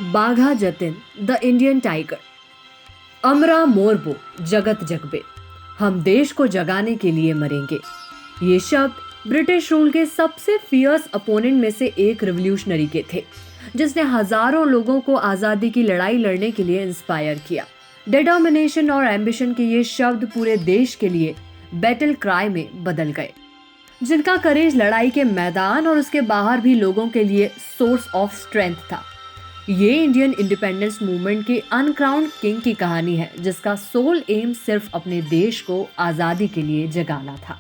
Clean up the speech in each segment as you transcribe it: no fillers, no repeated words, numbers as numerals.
Wagah Jatin the Indian tiger. अमरा मोरबो जगत जगबे, हम देश को जगाने के लिए मरेंगे। ये शब्द ब्रिटिश रूल के सबसे फियर्स अपोनेंट में से एक रिवॉल्यूशनरी के थे, जिसने हजारों लोगों को आजादी की लड़ाई लड़ने के लिए इंस्पायर किया। डिटर्मिनेशन और एम्बिशन के ये शब्द पूरे देश के लिए बैटल क्राई में बदल गए, जिनका करेज लड़ाई के मैदान और उसके बाहर भी लोगों के लिए सोर्स ऑफ स्ट्रेंथ था। ये इंडियन इंडिपेंडेंस मूवमेंट के अनक्राउंड किंग की कहानी है, जिसका सोल एम सिर्फ अपने देश को आजादी के लिए जगाना था।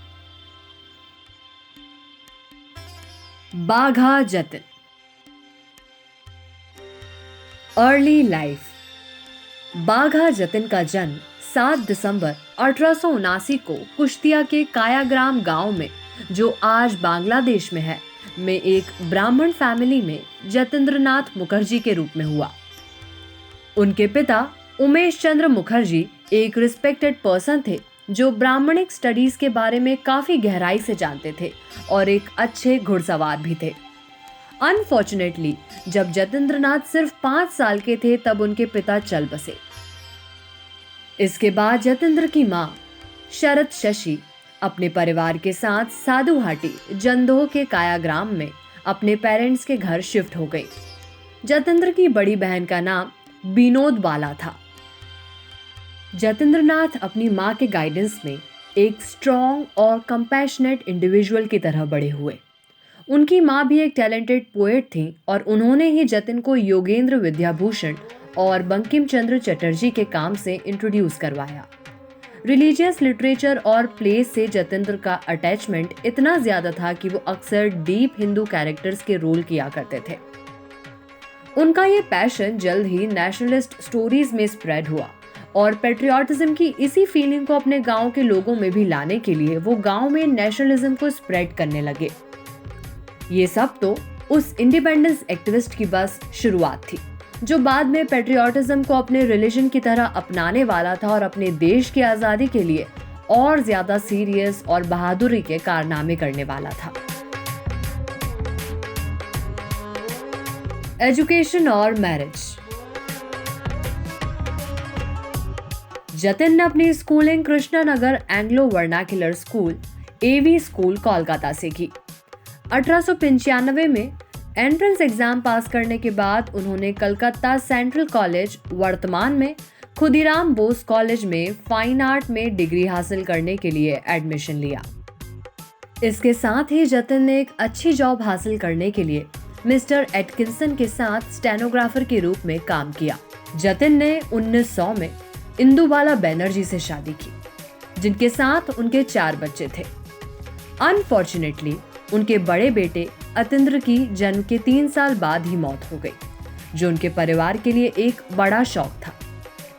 बाघा जतिन। Early life. बाघा जतिन का जन्म 7 दिसंबर 1879 को कुश्तिया के कायाग्राम गांव में, जो आज बांग्लादेश में है, में एक ब्राह्मण फैमिली में जतिंद्रनाथ मुखर्जी के रूप में हुआ। उनके पिता उमेश चंद्र मुखर्जी एक रिस्पेक्टेड पर्सन थे, जो ब्राह्मणिक स्टडीज के बारे में काफी गहराई से जानते थे और एक अच्छे घुड़सवार भी थे। अनफॉर्चुनेटली जब जतिंद्रनाथ सिर्फ 5 साल के थे तब उनके पिता चल बसे। इसके बाद जतिंद्र की मां शरद शशि अपने परिवार के साथ साधुहाटी जंदोह के कायाग्राम में अपने पेरेंट्स के घर शिफ्ट हो गई। जतिंद्र की बड़ी बहन का नाम विनोद बाला था। जतिंद्रनाथ अपनी मां के गाइडेंस में एक स्ट्रॉन्ग और कंपैशनेट इंडिविजुअल की तरह बड़े हुए। उनकी मां भी एक टैलेंटेड पोएट थी और उन्होंने ही जतिन को योगेंद्र विद्याभूषण और बंकिम चंद्र चटर्जी के काम से इंट्रोड्यूस करवाया। रिलीजियस लिटरेचर और प्ले से जतिंद्र का अटैचमेंट इतना ज्यादा था कि वो अक्सर डीप हिंदू कैरेक्टर्स के रोल किया करते थे। उनका ये पैशन जल्द ही नेशनलिस्ट स्टोरीज में स्प्रेड हुआ और पेट्रियाटिज्म की इसी फीलिंग को अपने गांव के लोगों में भी लाने के लिए वो गांव में नेशनलिज्म को स्प्रेड करने लगे। ये सब तो उस इंडिपेंडेंस एक्टिविस्ट की बस शुरुआत थी, जो बाद में पेट्रियाटिज्म को अपने रिलीजन की तरह अपनाने वाला था और अपने देश की आजादी के लिए और ज्यादा सीरियस और बहादुरी के कारनामे करने वाला था। एजुकेशन और मैरिज। जतिन ने अपनी schooling Krishnanagar Anglo vernacular school AV school Kolkata से की। 1895 में एंट्रेंस एग्जाम पास करने के बाद उन्होंने कलकत्ता सेंट्रल कॉलेज, वर्तमान में खुदीराम बोस कॉलेज में फाइन आर्ट में डिग्री हासिल करने के लिए एडमिशन लिया। इसके साथ ही जतिन ने एक अच्छी जॉब हासिल करने के लिए मिस्टर एटकिंसन के साथ स्टेनोग्राफर के रूप में काम किया। जतिन ने 1900 में इंदुबाला बनर्जी से शादी की, जिनके साथ उनके 4 बच्चे थे। अनफॉर्चुनेटली उनके बड़े बेटे अतिंद्र की जन्म के 3 साल बाद ही मौत हो गई, जो उनके परिवार के लिए एक बड़ा शौक था।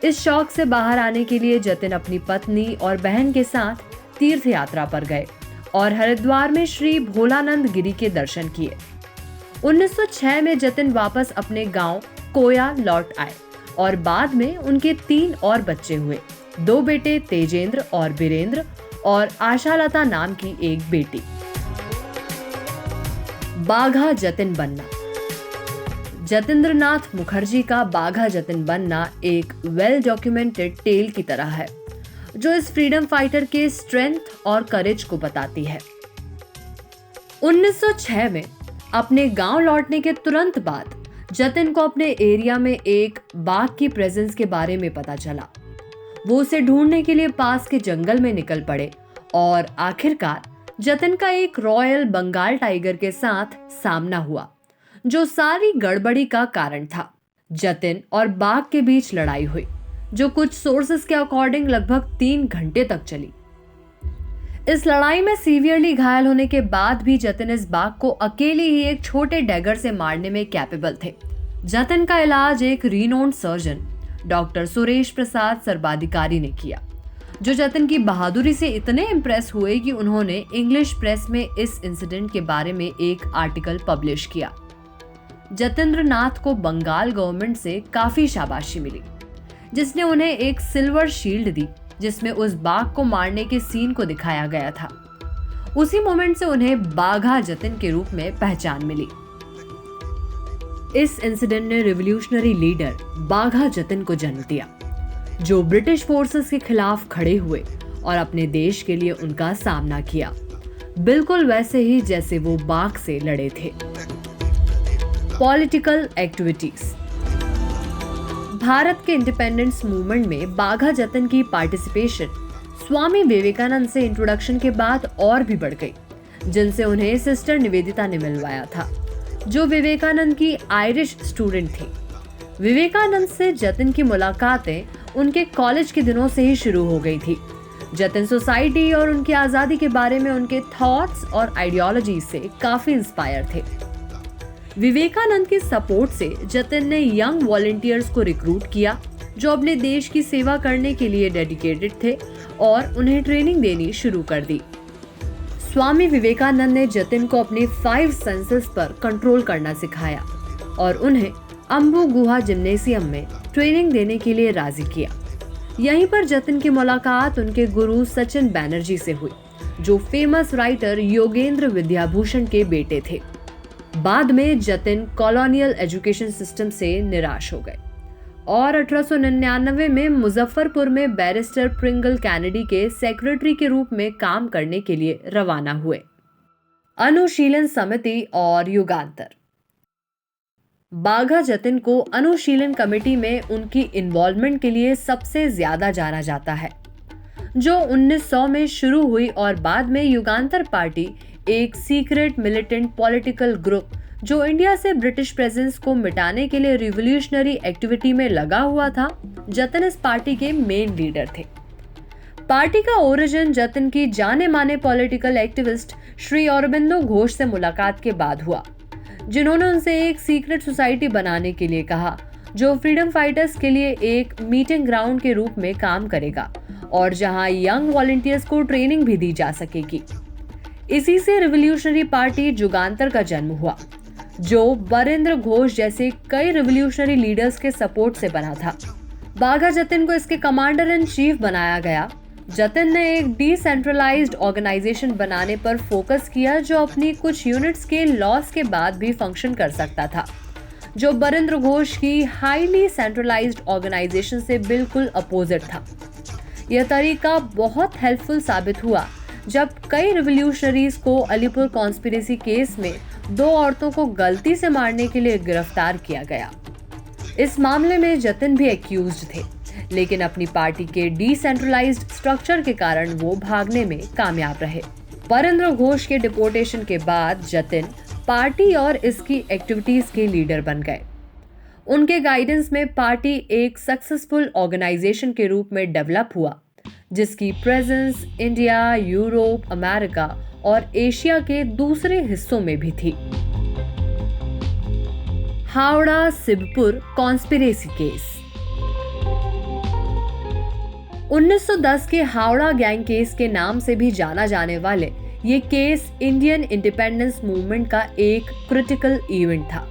इस शौक से बाहर आने के लिए जतिन अपनी पत्नी और बहन के साथ तीर्थ यात्रा पर गए और हरिद्वार में श्री भोलानंद गिरी के दर्शन किए। 1906 में जतिन वापस अपने गांव कोया लौट आए और बाद में उनके 3 और बच्चे हुए, 2 बेटे तेजेंद्र और बीरेंद्र और आशालता नाम की एक बेटी। बाघा जतिन बनना। जतिंद्रनाथ मुखर्जी का बाघा जतिन बनना एक वेल डॉक्यूमेंटेड टेल की तरह है, जो इस फ्रीडम फाइटर के स्ट्रेंथ और करेज को बताती है। 1906 में अपने गांव लौटने के तुरंत बाद जतिन को अपने एरिया में एक बाघ की प्रेजेंस के बारे में पता चला। वो उसे ढूंढने के लिए पास के जंगल में निकल पड़े और आखिरकार जतिन का एक रॉयल बंगाल टाइगर के साथ सामना हुआ, जो सारी गड़बड़ी का कारण था। जतिन और बाघ के बीच लड़ाई हुई, जो कुछ सोर्सेस के अकॉर्डिंग लगभग 3 घंटे तक चली। इस लड़ाई में सीवियरली घायल होने के बाद भी जतिन इस बाघ को अकेले ही एक छोटे डैगर से मारने में कैपेबल थे। जतिन का इलाज एक renowned surgeon doctor Suresh Prasad Sarbadhikari ने किया, जो जतिन की बहादुरी से इतने इम्प्रेस हुए कि उन्होंने इंग्लिश प्रेस में इस इंसिडेंट के बारे में एक आर्टिकल पब्लिश किया। जतिंद्रनाथ को बंगाल गवर्नमेंट से काफी शाबाशी मिली, जिसने उन्हें एक सिल्वर शील्ड दी, जिसमें उस बाघ को मारने के सीन को दिखाया गया था। उसी मोमेंट से उन्हें बाघा जतिन के रूप में पहचान मिली। इस इंसिडेंट ने रिवॉल्यूशनरी लीडर बाघा जतिन को जन्म दिया, जो ब्रिटिश फोर्सेस के खिलाफ खड़े हुए और अपने देश के लिए उनका सामना किया, बिल्कुल वैसे ही जैसे वो बाघ से लड़े थे। Political activities. भारत के इंडिपेंडेंस मूवमेंट में बाघा जतिन की पार्टिसिपेशन स्वामी विवेकानंद से इंट्रोडक्शन के बाद और भी बढ़ गई, जिनसे उन्हें सिस्टर निवेदिता ने मिलवाया था, जो विवेकानंद की आयरिश स्टूडेंट थी। विवेकानंद से जतिन की मुलाकातें उनके कॉलेज के दिनों से ही शुरू हो गई थी। जतिन सोसाइटी और उनकी आजादी के बारे में उनके थॉट्स और आइडियोलॉजी से काफी इंस्पायर थे। विवेकानंद की सपोर्ट से जतिन ने यंग वॉलंटियर्स को रिक्रूट किया, जो अपने देश की सेवा करने के लिए डेडिकेटेड थे, और उन्हें ट्रेनिंग देनी शुरू कर दी। स्वामी विवेकानंद ने जतिन को अपने 5 सेंसेस पर कंट्रोल करना सिखाया और उन्हें अम्बु गुहा जिम्नेशियम में ट्रेनिंग देने के लिए राजी किया। यहीं पर जतिन की मुलाकात उनके गुरु सचिन बैनर्जी से हुई, जो फेमस राइटर योगेंद्र विद्याभूषण के बेटे थे। बाद में जतिन कॉलोनियल एजुकेशन सिस्टम से निराश हो गए और 1899 में मुजफ्फरपुर में बैरिस्टर प्रिंगल कैनेडी के सेक्रेटरी के रूप में काम करने के लिए रवाना हुए। अनुशीलन समिति और युगांतर। बाघा जतिन को अनुशीलन कमेटी में उनकी इन्वॉल्वमेंट के लिए सबसे ज्यादा जाना जाता है, जो 1900 में शुरू हुई और बाद में युगांतर पार्टी, एक सीक्रेट मिलिटेंट पॉलिटिकल ग्रुप जो इंडिया से ब्रिटिश प्रेजेंस को मिटाने के लिए रिवॉल्यूशनरी एक्टिविटी में लगा हुआ था। जतिन इस पार्टी के मेन लीडर थे। पार्टी का ओरिजिन जतिन की जाने माने पॉलिटिकल एक्टिविस्ट श्री अरबिंदो घोष से मुलाकात के बाद हुआ, जिन्होंने उनसे एक सीक्रेट सोसाइटी बनाने के लिए कहा, जो फ्रीडम फाइटर्स के लिए एक मीटिंग ग्राउंड के रूप में काम करेगा और जहां यंग वॉलंटियर्स को ट्रेनिंग भी दी जा सकेगी। इसी से रिवॉल्यूशनरी पार्टी युगांतर का जन्म हुआ, जो बरेंद्र घोष जैसे कई रिवॉल्यूशनरी लीडर्स के सपोर्ट से बना था। बाघा जतिन को इसके कमांडर इन चीफ बनाया गया। जतिन ने एक डिसेंट्रलाइज्ड ऑर्गेनाइजेशन बनाने पर फोकस किया, जो अपनी कुछ यूनिट्स के लॉस के बाद भी फंक्शन कर सकता था, जो बरेंद्र घोष की हाईली सेंट्रलाइज्ड ऑर्गेनाइजेशन से बिल्कुल अपोजिट था। यह तरीका बहुत हेल्पफुल साबित हुआ जब कई रिवॉल्यूशनरीज को अलीपुर कॉन्स्पिरेसी केस में 2 औरतों को गलती से मारने के लिए गिरफ्तार किया गया। इस मामले में जतिन भी एक्यूज्ड थे, लेकिन अपनी पार्टी के डिसेंट्रलाइज्ड स्ट्रक्चर के कारण वो भागने में कामयाब रहे। बरेंद्र घोष के डिपोर्टेशन के बाद जतिन पार्टी और इसकी एक्टिविटीज के लीडर बन गए। उनके गाइडेंस में पार्टी एक सक्सेसफुल ऑर्गेनाइजेशन के रूप में डेवलप हुआ, जिसकी प्रेजेंस इंडिया, यूरोप, अमेरिका और एशिया के दूसरे हिस्सों में भी थी। Howrah सिबपुर conspiracy case. 1910 के हावड़ा गैंग केस के नाम से भी जाना जाने वाले ये केस इंडियन इंडिपेंडेंस मूवमेंट का एक क्रिटिकल इवेंट था,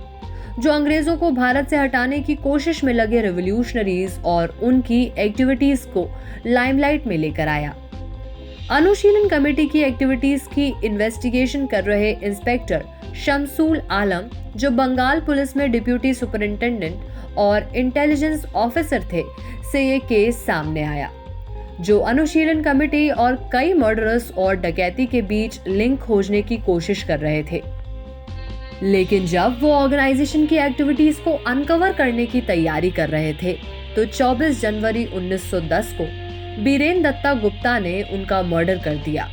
जो अंग्रेजों को भारत से हटाने की कोशिश में लगे रिवॉल्यूशनरीज और उनकी एक्टिविटीज को लाइमलाइट में लेकर आया। अनुशीलन कमेटी की एक्टिविटीज की इन्वेस्टिगेशन कर रहे इंस्पेक्टर शमसूल आलम, जो बंगाल पुलिस में डिप्यूटी सुपरिंटेंडेंट और इंटेलिजेंस ऑफिसर थे, से ये केस सामने आया, जो अनुशीलन कमेटी और कई मर्डरर्स और डकैती के बीच लिंक खोजने की कोशिश कर रहे थे। लेकिन जब वो ऑर्गेनाइजेशन की एक्टिविटीज को अनकवर करने की तैयारी कर रहे थे, तो 24 जनवरी 1910 को बीरेन दत्ता गुप्ता ने उनका मर्डर कर दिया।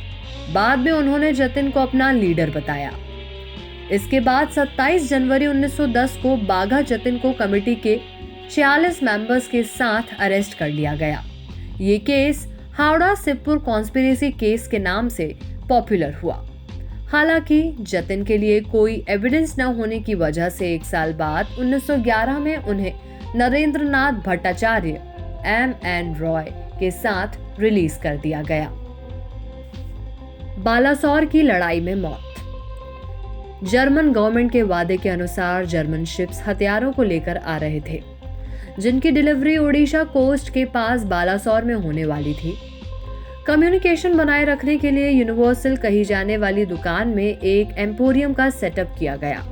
बाद में उन्होंने जतिन को अपना लीडर बताया। इसके बाद 27 जनवरी 1910 को बाघा जतिन को कमेटी के 46 मेंबर्स के साथ अरेस्ट कर लिया गया। ये केस हावड़ा सिबपुर कॉन्स्पिरेसी केस के नाम से पॉपुलर हुआ। हालांकि जतिन के लिए कोई एविडेंस न होने की वजह से 1 साल बाद 1911 में उन्हें नरेंद्रनाथ भट्टाचार्य, M.N. रॉय के साथ रिलीज कर दिया गया। बालासोर की लड़ाई में मौत। जर्मन गवर्नमेंट के वादे के अनुसार जर्मन शिप्स हथियारों को लेकर आ रहे थे, जिनकी डिलीवरी ओडिशा कोस्ट के पास बालासोर में होने वाली थी। कम्युनिकेशन बनाए रखने के लिए यूनिवर्सल कही जाने वाली दुकान में एक एम्पोरियम का सेटअप किया गया।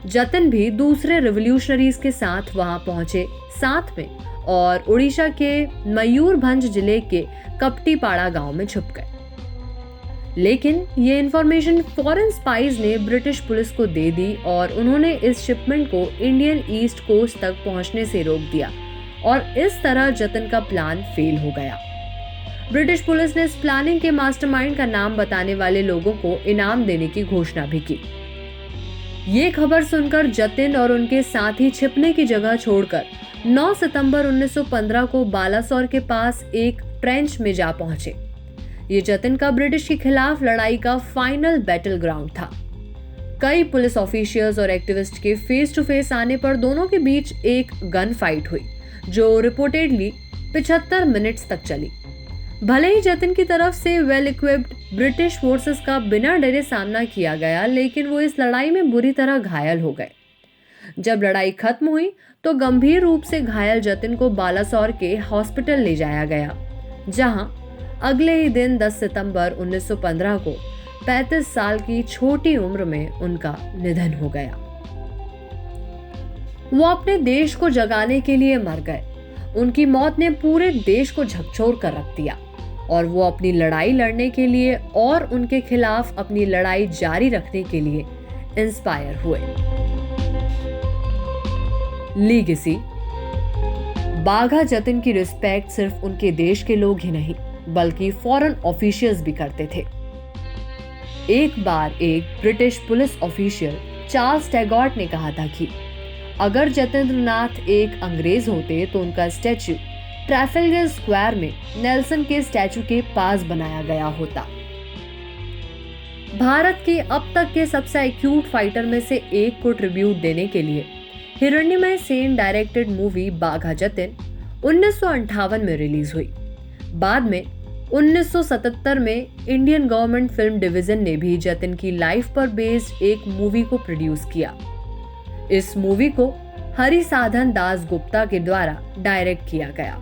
जतिन भी दूसरे रिवॉल्यूशनरीज के साथ वहां पहुंचे साथ में और उड़ीसा के मयूरभंज जिले के कपटीपाड़ा गांव में छुप गए। लेकिन ये इंफॉर्मेशन फॉरेन स्पाइज ने ब्रिटिश पुलिस को दे दी और उन्होंने इस शिपमेंट को इंडियन ईस्ट कोस्ट तक पहुंचने से रोक दिया और इस तरह जतिन का प्लान फेल हो गया। ब्रिटिश पुलिस ने इस प्लानिंग के मास्टरमाइंड का नाम बताने वाले लोगों को इनाम देने की घोषणा भी की। ये खबर सुनकर जतिन और उनके साथी छिपने की जगह छोड़कर 9 सितंबर 1915 को बालासोर के पास एक ट्रेंच में जा पहुंचे। ये जतिन का ब्रिटिश के खिलाफ लड़ाई का फाइनल बैटल ग्राउंड था। कई पुलिस ऑफिशियल्स और एक्टिविस्ट के फेस टू फेस आने पर दोनों के बीच एक गन फाइट हुई जो रिपोर्टेडली 75 मिनट्स तक चली। भले ही जतिन की तरफ से वेल इक्विप्ड ब्रिटिश फोर्सेस का बिना डरे सामना किया गया, लेकिन वो इस लड़ाई में बुरी तरह घायल हो गए। जब लड़ाई खत्म हुई तो गंभीर रूप से घायल जतिन को बालासोर के हॉस्पिटल ले जाया गया, जहां अगले ही दिन 10 सितंबर 1915 को 35 साल की छोटी उम्र में उनका निधन हो गया। वो अपने देश को जगाने के लिए मर गए। उनकी मौत ने पूरे देश को झकझोर कर रख दिया और वो अपनी लड़ाई लड़ने के लिए और उनके खिलाफ अपनी लड़ाई जारी रखने के लिए इंस्पायर हुए। लीगेसी। बाघा जतिन की रिस्पेक्ट सिर्फ उनके देश के लोग ही नहीं बल्कि फॉरेन ऑफिशियल्स भी करते थे। एक बार एक ब्रिटिश पुलिस ऑफिशियल चार्ल्स टैगॉर्ट ने कहा था कि अगर जतेंद्र नाथ एक अंग्रेज होते तो उनका स्टैचू ट्रैफल्गर स्क्वायर में नेल्सन के स्टैचू के पास बनाया गया होता। भारत के अब तक के सबसे एक्यूट फाइटर में से एक को ट्रिब्यूट देने के लिए हिरण्यमय सेन डायरेक्टेड मूवी बाघा जतिन 1958 में रिलीज हुई। बाद में 1977 में इंडियन गवर्नमेंट फिल्म डिवीजन ने भी जतिन की लाइफ पर बेस्ड एक मूवी को प्रोड्यूस किया। इस मूवी को हरिसाधन दास गुप्ता के द्वारा डायरेक्ट किया गया।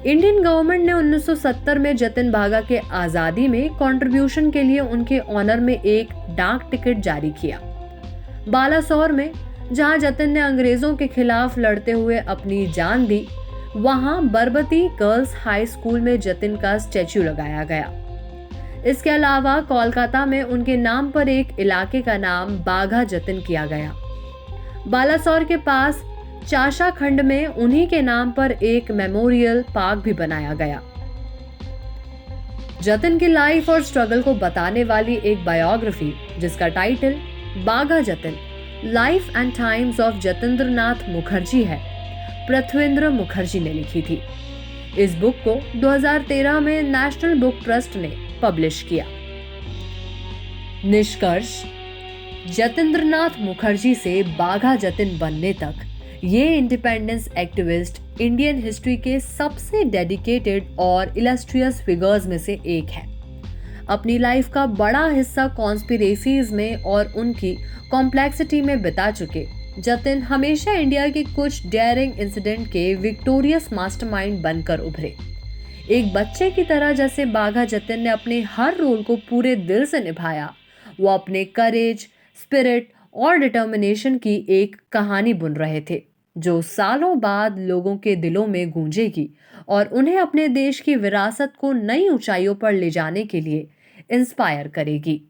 इंडियन गवर्नमेंट ने 1970 में जतिन बाघा के आजादी में कंट्रीब्यूशन के लिए उनके ऑनर में एक डाक टिकट जारी किया। बालासोर में जहां जतिन ने अंग्रेजों के खिलाफ लड़ते हुए अपनी जान दी, वहां बरबती गर्ल्स हाई स्कूल में जतिन का स्टैचू लगाया गया। इसके अलावा कोलकाता में उनके नाम पर एक इलाके का नाम बाघा जतिन किया गया। बालासोर के पास चाशा खंड में उन्हीं के नाम पर एक मेमोरियल पार्क भी बनाया गया। जतिन की लाइफ और स्ट्रगल को बताने वाली एक बायोग्राफी जिसका title Bagha Jatin life and times of Jatindra Nath Mukherjee है, पृथ्वींद्र मुखर्जी ने लिखी थी। इस बुक को 2013 में नेशनल बुक ट्रस्ट ने पब्लिश किया। निष्कर्ष, जतेंद्र नाथ मुखर्जी से बाघा जतिन बनने तक ये इंडिपेंडेंस एक्टिविस्ट इंडियन हिस्ट्री के सबसे डेडिकेटेड और इलस्ट्रियस फिगर्स में से एक है। अपनी लाइफ का बड़ा हिस्सा कॉन्स्पिरेसीज में और उनकी कॉम्प्लेक्सिटी में बिता चुके जतिन हमेशा इंडिया के कुछ डेयरिंग इंसिडेंट के विक्टोरियस मास्टरमाइंड बनकर उभरे। एक बच्चे की तरह जैसे बाघा जतिन ने अपने हर रोल को पूरे दिल से निभाया, वो अपने करेज, स्पिरिट और डिटर्मिनेशन की एक कहानी बुन रहे थे जो सालों बाद लोगों के दिलों में गूंजेगी और उन्हें अपने देश की विरासत को नई ऊंचाइयों पर ले जाने के लिए इंस्पायर करेगी।